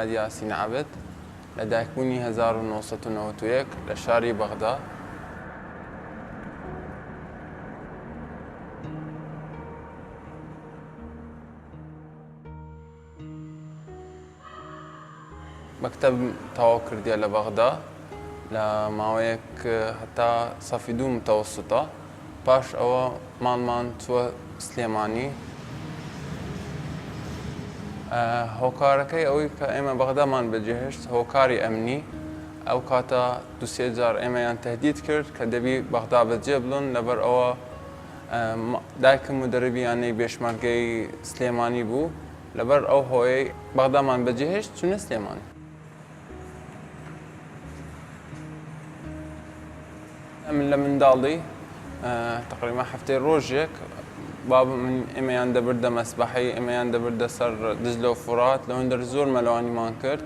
محەممەد یاسین عەبد لە دایکبوونی 1991 لە شاری بەغدا. مەکتەب تەواو کردیە لە بەغدا لە ماوەیەک هەتا سەفی 2 متەوەسطە. پاش ئەوە ماڵمان چووە سلێمانی. هۆکارەکەی ئەوەی کە ئێمە بەغدامان بەجێهێشت هۆکاری ئەمنی، ئەو کاتە 2-3 جار ئێمەیان تەهدید کرد کە دەبی بەغدا بەجێ بڵن، لەبەر ئەوە دایکم و دەرەبیانەی بێشمەرگەی سلێمانی بوو. لەبەر ئەو هۆیەی بەغدامان بەجێهێشت چوونە سلێمانی. من لە منداڵی تقریبا هەفتەی ڕۆژێک بابم من ئێمەیان دەبردە مەسبەحەی، ئێمەیان دەبردە سەر دجلە و فورات، لەوەندە زۆر مەلەوانیمان کرد.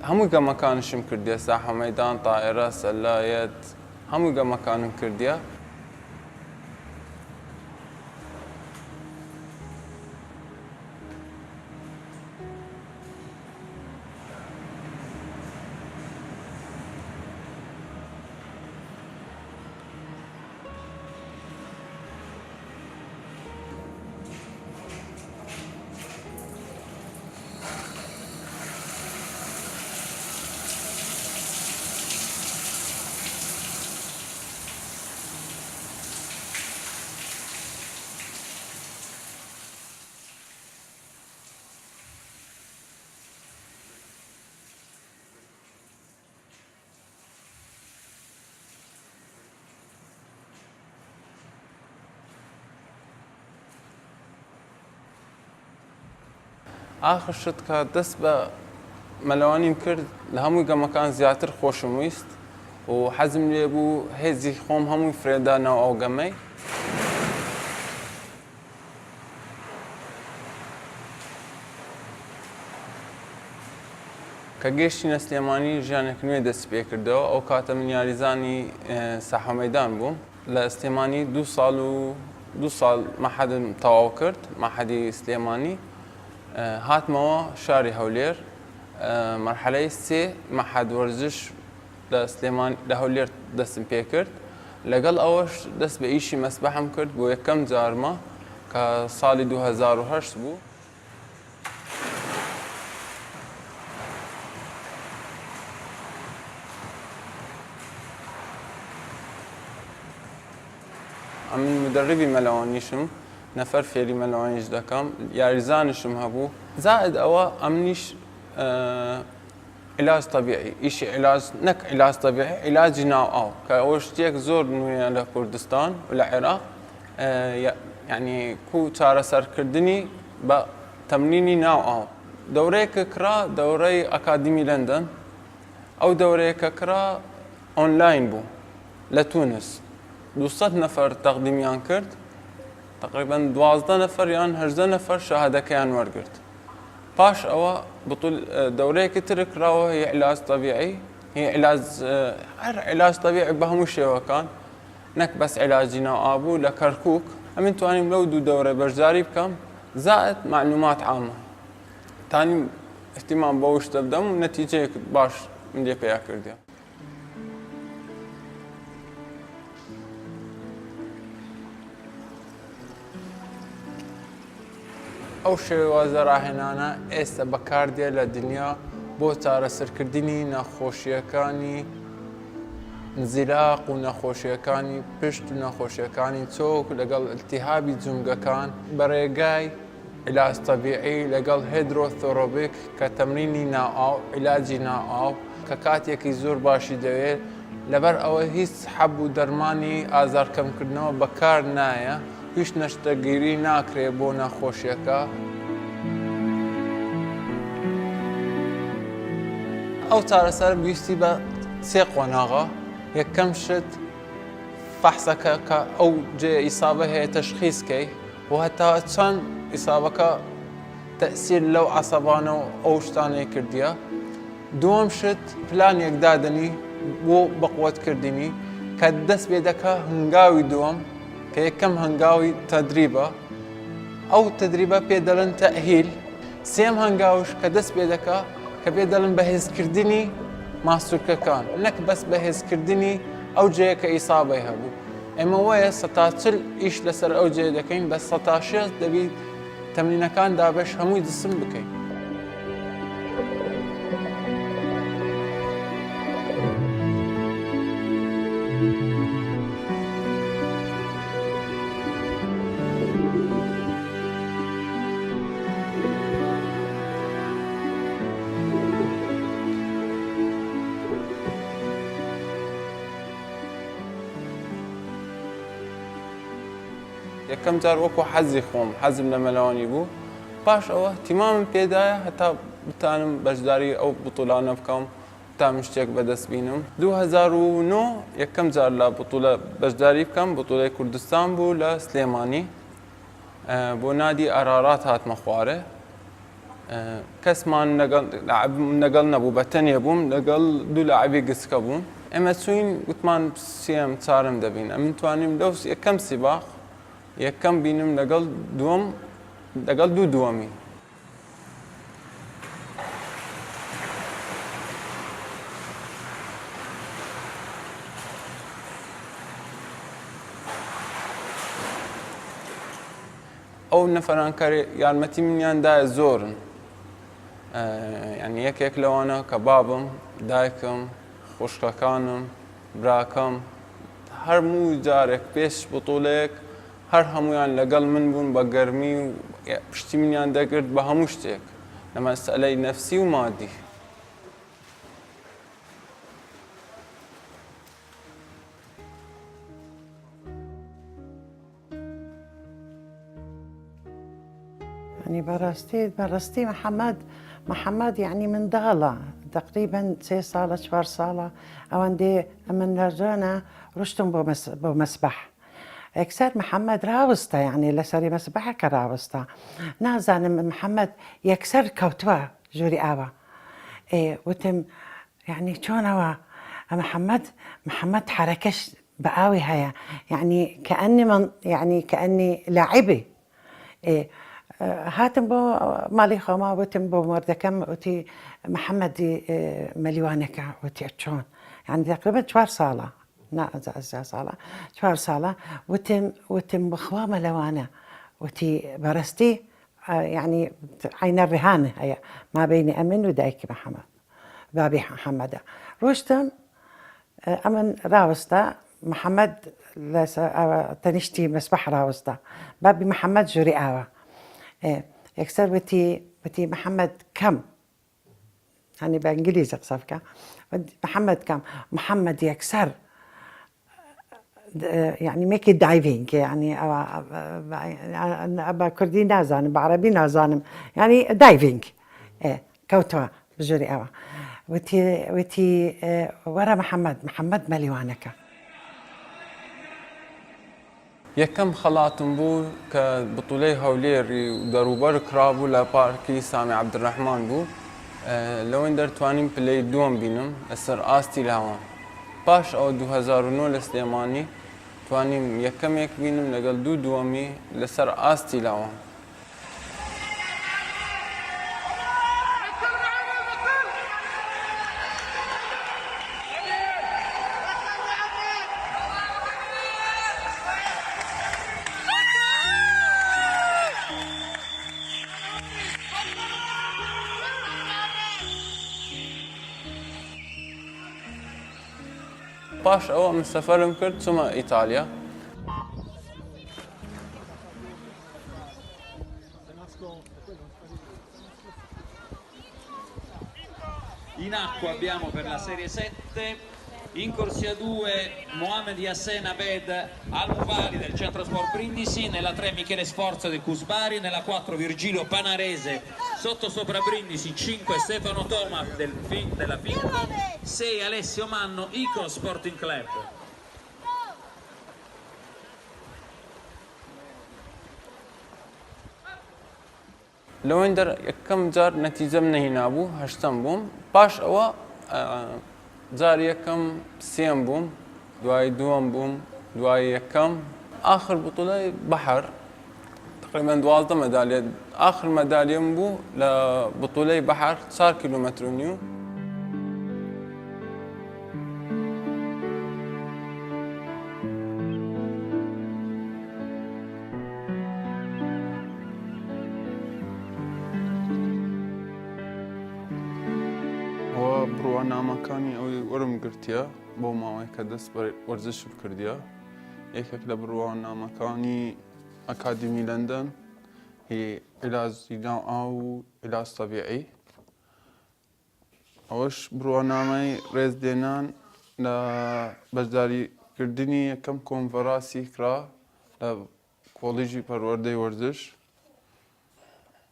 هەمووی گەمەکانشم کردیە، ساحە مەیدان، تائێرە، سەلایەت، هەمووی گەمەکانم کردیە. ئاخر شت کە دەست بە مەلەوانیم کرد، لە هەمووی گەمەکان زیاتر خۆشم ویست و حەزم لێ بوو هێزی خۆم هەمووی فرێدا ناو ئەو گەمەی. کە گەیشتینە سلێمانی ژیانێک نوێ دەست پێ کردەوە. ئەو کاتە من یاریزانی ساحە مەیدان بووم. لە سلێمانی 2 ساڵ مەحەدم تەواو کرد، مەحەدی سلێمانی. هاتمەوە شاری هەولێر، مەرحەلەی 3 مەحەد وەرزش لە هەولێر دەستم پێ کرد. لەگەڵ ئەوەش دەست بە ئیشی مەسبەحم کرد بۆ یەکەم جارمە کە ساڵی 2008 بوو. ئەمن مدربی مەلەوانیشم، نەفەر فێری مەلەوانیش دەکەم، یاریزانشم هەبوو. زائد ئەوە ئەمنیش عیلاج طەبیعی، ئیشی عیلاج نەک عیلاج طەبیعی، عیلاجی ناو ئاو، کە ئەوە شتێک زۆر نوێیە لە کوردستان و لە عێراق. یعنی چارەسەرکردنی بە تەمرینی ناو ئاو. دەورەیەکە کرا، دەورەی ئەکادمی لەندەن. ئەو دەورەیەکە کرا ئۆنلاین بوو لە تونس. 200 نەفەر تەقدیمیان کرد. تقریبا 12 نەفەر یان 18 نەفەر شەهادەکەیان وەرگرت. پاش ئەوە دەورەیەکی تر کراوە، هی عیلاج طەبیعی، هی هەر عیلاج طەبیعی بە هەموو شێوەکان، نەک بەس عیلاجی ناو ئابوو لە کەرکووک. ئەمن توانیم لەو 2 دەورە بەشداری بکەم، زائد معلومات عامە. تانی احتیمام بەو شتە بدەم و نەتیجەیەک باش من لێ پێیا کردیە. ئەو شێوازە ڕاهێنانە ئێستا بەکاردێ لە دنیا بۆ چارەسەرکردنی نەخۆشیەکانی نزیلاق و نەخۆشیەکانی پشت و نەخۆشیەکانی چۆک لەگەڵ ئەلتیهابی جومگەکان بەڕێگای عیلاج طەبیعی لەگەڵ هیدرۆثۆرۆبیک کە تەمرینی ناو ئاو، عیلاجی ناو ئاو کە کاتێکی زۆر باشی دەوێت. لەبەر ئەوە هیچ حەب و دەرمانی ئازارکەمکردنەوە بەکار نایە، هیچ نەشتەگیری ناکرێت بۆ نەخۆشیەکە. ئەو چارەسەر ویستی بە 3 قۆناغە. یەکەم شت فەحسەکە کە ئەو جێ ئیسابە هەیە تەشخیصکەی و هەتا چەند ئیسابەکە تەئسیر لەو عەسەبانە و ئەو شتانەی کردیە. دووەم شت پلانێک دادنی بۆ بەقوەتکردنی کە دەست پێ دەکا هەنگاوی دووەم کە یەکەم هەنگاوی تەدریبە. ئەو تەدریبە پێ دەڵێن تەئهیل، سێم هەنگاوش کە دەست پێ دەکا کە پێ دەڵن بەهێزکردنی ماسوولکەکان نەک بەس بەهێزکردنی ئەو جەیە کە ئیسابەی هەبوو. ئێمە وایە 140 ئیش لەسەر ئەو جێ دەکەین بە 160 دەبی تەمرینەکان دابش هەمووی جسم بکەین. یەکەم جار وەکو حەزی خۆم حەزم لە مەلەوانی بوو پاش ئەوە تیمامم پێدایە هەتا بتانم بەشداری ئەو بوتوڵانە بکەم تا من شتێک بەدەست بینم. 2009 یەکەم جار لە بوتوڵە بەشداری بکەم بوتوڵەی کوردستان بوو لە سلێمانی بۆ نادی ئەرارات هاتمە خوارێ. کەسمان لەگەڵ نەبوو بە تەنێ بووم لەگەڵ دوو لاعبی گسکە بوون. ئێمە چوین گوتمان سێم چارم دەبین ئەمن توانیم لەو یەکەم سیباخ یەکەم بینم لەگەڵ دوو دووەمی. ئەو نەفەران کە یارمەتی منیاندایە زۆرن. یعنی یەکێک لەوانە کە بابم، دایکم، خوشکەکانم، براکەم هەرموو جارێک پێش بوتوڵەیەک هەر هەمویان لەگەڵ من بوون بە گەرمی و پشتی منیان دەگرت بە هەموو شتێک لە مەسئلەی نەفسی و مادی. يعني برستي محمد يعني من دغلة تقريبا 3 صالة 4 صالة او عندي من رجانا رشتم بمسبح اكثر محمد راوستا يعني لسري مسبحة كراوستا نازان محمد يكسر كوتوا جوري آوا وتم يعني شون هو محمد حركش بقاوي هيا يعني كأني لاعبة هاتم بو مالي خما وتم بو مردكم وتي محمد مليوانك وتي اتشون يعني تقريبا 4 صالة نا صالة 4 صالة وتم بخوا ملوانا وتي برستي يعني عين الرهانة هي ما بين أمن ودايك محمد بابي محمد روشتم أمن راوستا محمد تنشتي مسبح راوستا بابي محمد جوري آوا يكسر بتي محمد كم يعني بانجليزي قصفك محمد كم محمد يكسر يعني ميكي دايفينج يعني أبا كردي نازانم بعربي نازانم يعني دايفينج كوتوا بجوري أوا وتي ورا محمد مليوانك یەکەم خەڵاتم بوو کە بتوڵەی هەولێری و دەروبەر کرابوو لە پارکی سامی عەبدوڕەحمان بوو لەوەن دەرتوانیم پلەی دووەم بینم لەسەر ئاستی لاوان. پاش ئەو 2009 لە سلێمانی توانیم یەکەمێک بینم لەگەڵ دوو دووەمی لەسەر ئاستی لاوان. باش ئەوە من سەفەرم کرد چوومە ئیتالیا. In acqua abbiamo per la serie 7 in corsia 2 Mohamed Yassen Abed Al-Mufali del Centro Sport Brindisi, nella 3 Michele Sforza del Cusbari, nella 4 Virgilio Panarese sotto sopra Brindisi, 5 Stefano Toma della Finco, 6 Alessio Manno Icos Sporting Club. لەوەن دەر یەکەم جار نەتیجەم نەهێنا بوو هەشتەم بووم. پاش ئەوە جار یەکەم سێم بووم دوای دووەم بووم دوای یەکەم آخر بوتوڵەی بەحر تقریبا 12 مەدالیە آخر ميدالية بو لبطولة بحر 4 كيلومتر ونيو. بڕوانامەکانی ئەوەی وەرم گرتیە بۆ ماوەی کە دەست بە وەرزش بکردیە. یەکێک لە بڕوانامەکانی ئەکادمی لەندەن هی علاج جیناو ئاو و علاج طەبیعی. ئەوەش بڕوانامەی ڕێزدێنان لە بەشداریکردنی یەکەم کۆنفەرانسی کرا لە کۆڵیژی پەروەردەی وەرزش.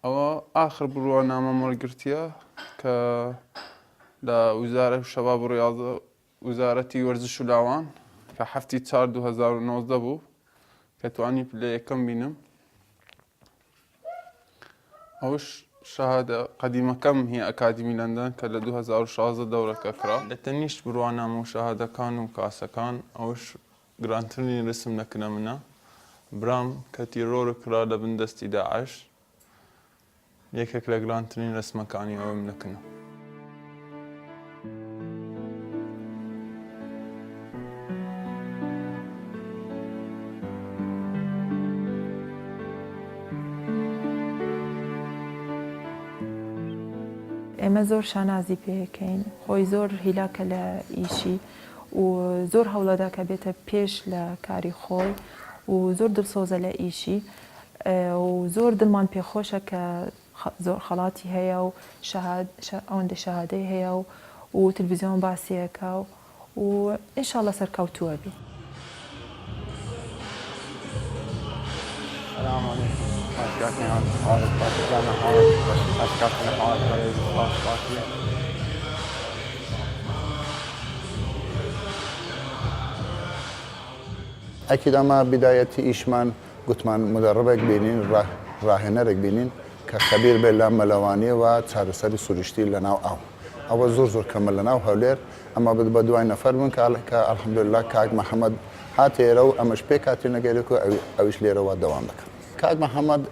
ئەوە ئاخر بڕوانامەم وەرگرتیە کە لە وزارەتی شەباب و ڕیاضە وزارەتی وەرزش و لاوان کە 7/4/2019 بوو کە توانی پلە یەکەم بینم. ئەوش شەهادە قەدیمەکەم هی ئەکادمی لەندەن کە لە 2016 دەورەکە کرا. لە تەنیشت بڕوانامە و شەهادەکان و کاسەکان ئەوش گرانترین ڕسم نەکنە منە. برام کە تیرۆرە کرا لە بن دەستی داعش یەکێک لە گرانترین ڕسمەکانی ئەوم نەکنە. ئێمە زۆر شانازی پێەکەین، خۆی زۆر هیلاکە لە ئیشی و زۆر هەوڵەدا کە بێتە پێش لە کاری خۆی و زۆر دڵسۆزە لە ئیشی و زۆر دڵمان پێخۆشە کە زۆر خەڵاتی هەیە و ئەوەندە شەهادەی هەیە و تلڤیزیۆن باسیەکە و ئینشاڵڵا سەرکەوتووە بی. السلام عليكم. أشكركم على حالة جامعة حالة أشكركم على حالة أكيد أما بداية إيشمان قطمان مدربك بينين راهنرك بينين كخبير بلا ملواني وتسارسري سورشتي لنا أو زور كمل لنا وهولير أما بدوين نفر من الحمد لله كاك محمد هاتي رو أمش بيك هاتي نجاريكو أويش ليرو ودوام لك كاك محمد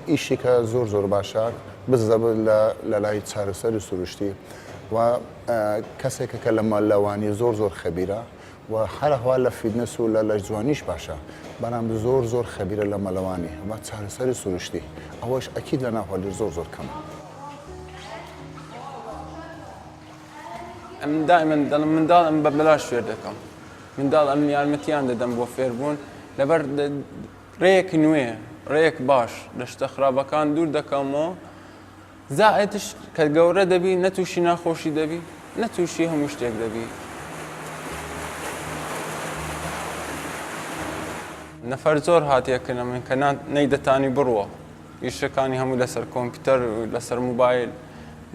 إيشي كزور باشا بالضبط للاي تسارسري سورشتي وكسك كلمة لواني زور خبيرة وهر حال فیتنس و لجوانیش باشه برام زور خبیره لملوانی و سری سرشتی اواش اکید لنا حالی زور کم. من دائما ببلاش فيردكم من دال أمن يارمتيان دم بوفيربون لبر ريك نويه ريك باش لشتخرابا كان دور دكامو زائدش كالجورة دبي نتوشي ناخوشي دبي نتوشي هم مشتاق دبي نفر زۆر هاتیەکەنە من کە نەیدەتانی بڕوە ئیشەکانی هەموو لەسەر کۆمپیوتەر و لەسەر موبایل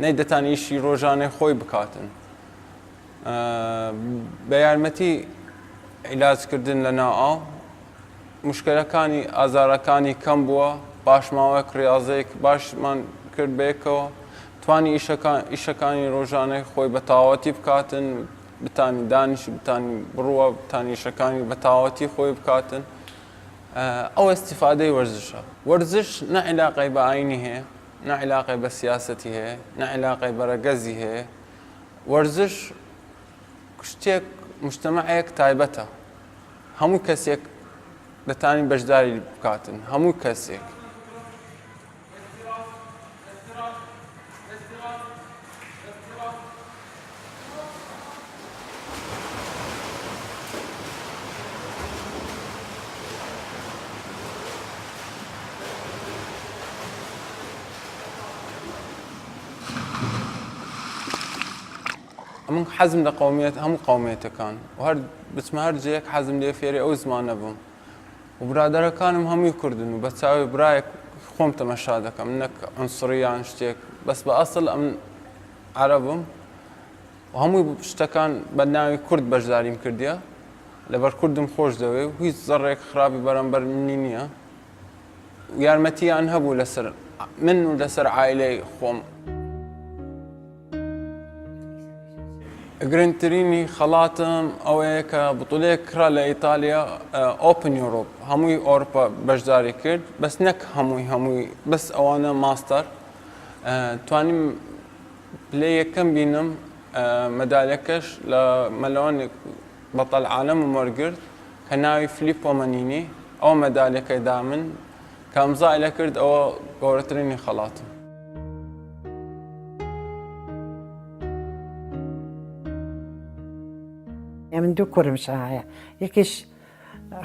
نەیدەتانی ئیشی ڕۆژانەی خۆی بکاتن. بە یارمەتی عیلاجکردن لە ناو مشکلەکانی ئازارەکانی کەم بووە باشماوەیەک ڕاضەیەک باشمان کرد بێکەوە توانی ئیشەکانی ڕۆژانەی خۆی بە تاوەتی بکاتن بتانی دانیشی بتانی بڕوە بتانی ئیشەکانی بە تاوەتی خۆی بکاتن. أو استفادة ورزشها ورزش نا علاقة بعيني هي نا علاقة بسياستي هي نا علاقة برجزي هي ورزش كشتيك مجتمعك تايبتها همو كسيك لتاني بجداري بكاتن همو كسيك من حزم لقومية هم قوميته كان وهر بتمهر جيك حزم لي فيري أو زمان نبهم وبرادر كانوا هم يكردن وبتساوي برايك خوم تمشادك منك عنصرية عن شتيك بس بأصل أمن عربهم وهم اشتكان بدناوي كرد بجداريم كرديا لبر كردم خوش دوي وهي زرك خرابي برنبر منينيا ويارمتي عن هبو لسر منو لسر عائلة خوم جرينتريني خلاتم او هيك بطولة كرا لإيطاليا اوبن يوروب هموي أوروبا بجداري كرد بس نك هموي بس أوانا ماستر تواني بلاي كم بينم مدالكش لملون بطل عالم ومرقرد كناوي فيليبو مانيني او مدالك دامن كامزا إلى كرد او جورتريني خلاتم من دو كرمش يكش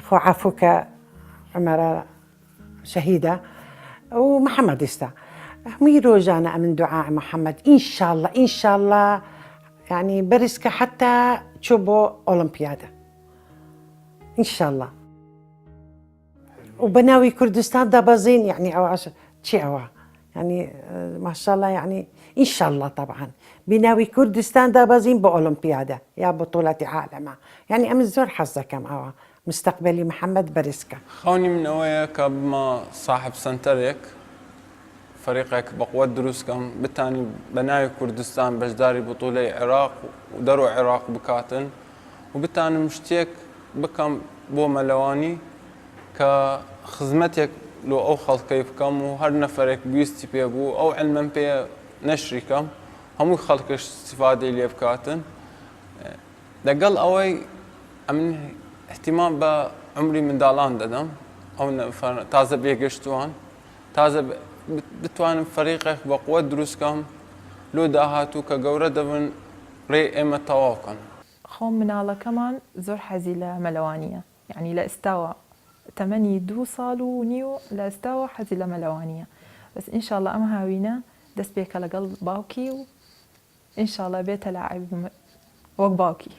خو عفوك عمر شهيدة ومحمد استا ميرو جانا من دعاء محمد إن شاء الله يعني برسك حتى تشوبو أولمبيادا إن شاء الله وبناوي كردستان دابازين يعني أو يعني ما شاء الله يعني إن شاء الله طبعا بناوي كردستان دابازين بأولمبيادا يا بطولة عالم يعني أمس زور حظة كم أو مستقبلي محمد برسكا خوني من أويا كبما صاحب سنتريك فريقك بقوة دروسكم بالتالي بناوي كردستان بجداري بطولة عراق ودرو عراق بكاتن وبالتالي مشتيك بكم بو ملواني كخدمتك لو أو خلق كيفكم وهر نفرك بيستي بيبو أو علما بي نشركم هم خلقش استفادة اللي بكاتن دقل أوي أمن اهتمام بعمري من دالان ددم أو تازة بيقشتوان تازة بتوان فريقك بقوة دروسكم لو داهاتو كجورة دبن ري إما تواكن خو من على كمان زور حزي لملوانية يعني لاستوى تمني دو صالو نيو لاستوى حزي لملوانية بس إن شاء الله أم هاوينا دس بيك لقلب باوكي وإن شاء الله بيت لاعب وق باوكي